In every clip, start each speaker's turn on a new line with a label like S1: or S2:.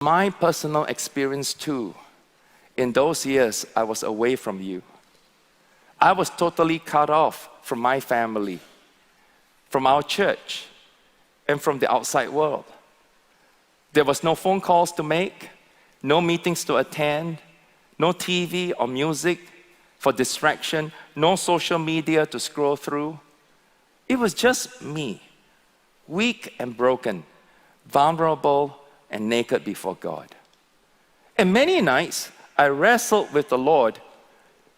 S1: My personal experience too. In those years, I was away from you. I was totally cut off from my family, from our church, and from the outside world. There was no phone calls to make, no meetings to attend, no TV or music for distraction, no social media to scroll through. It was just me, weak and broken, vulnerable and naked before God. And many nights, I wrestled with the Lord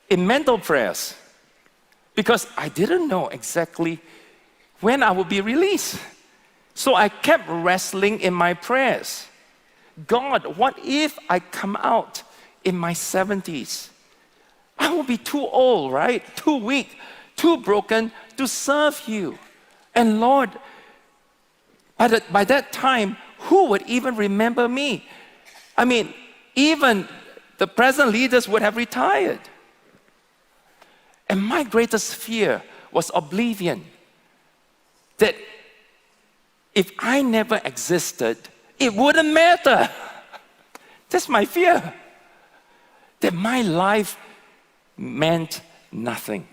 S1: in mental prayers because I didn't know exactly when I would be released. So I kept wrestling in my prayers. God, what if I come out in my 70s? I will be too old, right? Too weak, too broken to serve you. And Lord, by that time, who would even remember me? I mean, even the present leaders would have retired. And my greatest fear was oblivion. That if I never existed, it wouldn't matter. That's my fear. That my life meant nothing.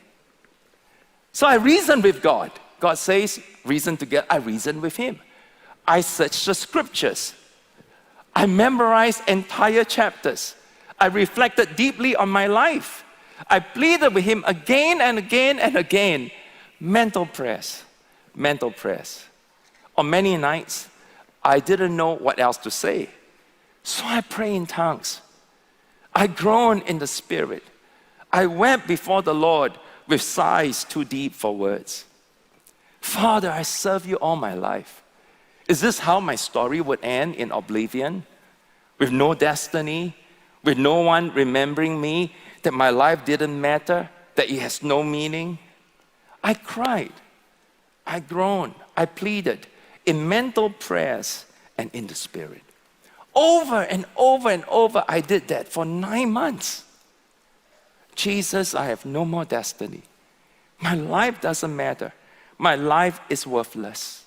S1: So I reasoned with God. God says, reason together. I reasoned with Him. I searched the scriptures. I memorized entire chapters. I reflected deeply on my life. I pleaded with Him again and again and again. Mental prayers. Mental prayers. On many nights, I didn't know what else to say. So I prayed in tongues. I groaned in the Spirit. I wept before the Lord with sighs too deep for words. Father, I serve you all my life. Is this how my story would end, in oblivion? With no destiny? With no one remembering me? That my life didn't matter? That it has no meaning? I cried. I groaned. I pleaded in mental prayers and in the Spirit. Over and over and over, I did that for 9 months. Jesus, I have no more destiny. My life doesn't matter. My life is worthless.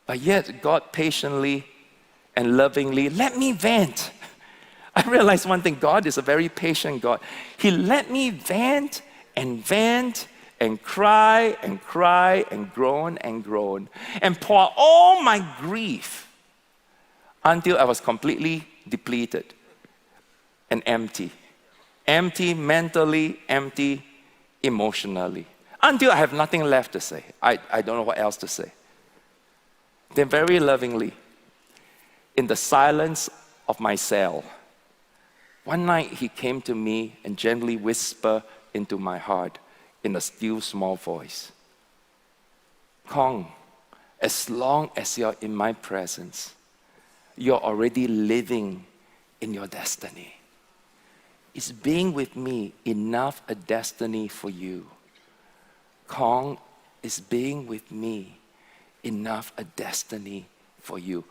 S1: But yet, God patiently and lovingly let me vent. I realized one thing, God is a very patient God. He let me vent and cry and cry and groan and pour all my grief until I was completely depleted and empty. Empty mentally, empty emotionally. Until I have nothing left to say. I don't know what else to say. Then very lovingly, in the silence of my cell, one night He came to me and gently whispered into my heart in a still small voice, Kong, as long as you're in my presence, you're already living in your destiny. Is being with me enough a destiny for you? Kong, is being with me enough a destiny for you?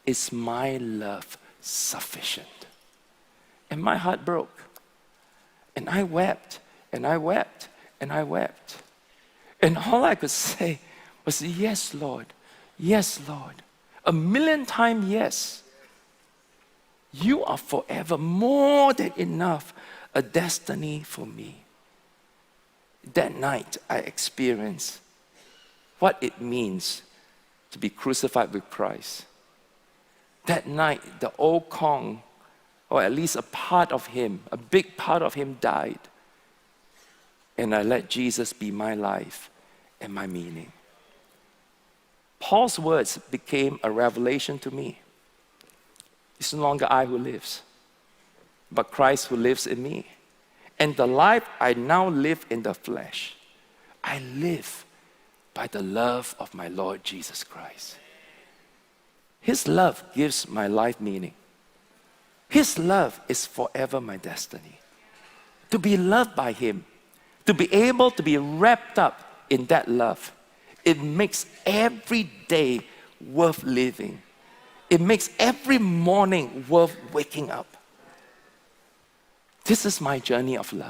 S1: Is my love sufficient? And my heart broke. And I wept, and I wept, and I wept. And all I could say was, yes, Lord. Yes, Lord. 1,000,000 times yes. You are forever more than enough a destiny for me. That night, I experienced what it means to be crucified with Christ. That night, the old Kong, or at least a part of him, a big part of him died. And I let Jesus be my life and my meaning. Paul's words became a revelation to me. It's no longer I who lives, but Christ who lives in me. And the life I now live in the flesh, I live by the love of my Lord Jesus Christ. His love gives my life meaning. His love is forever my destiny. To be loved by Him, to be able to be wrapped up in that love, it makes every day worth living. It makes every morning worth waking up. This is my journey of love.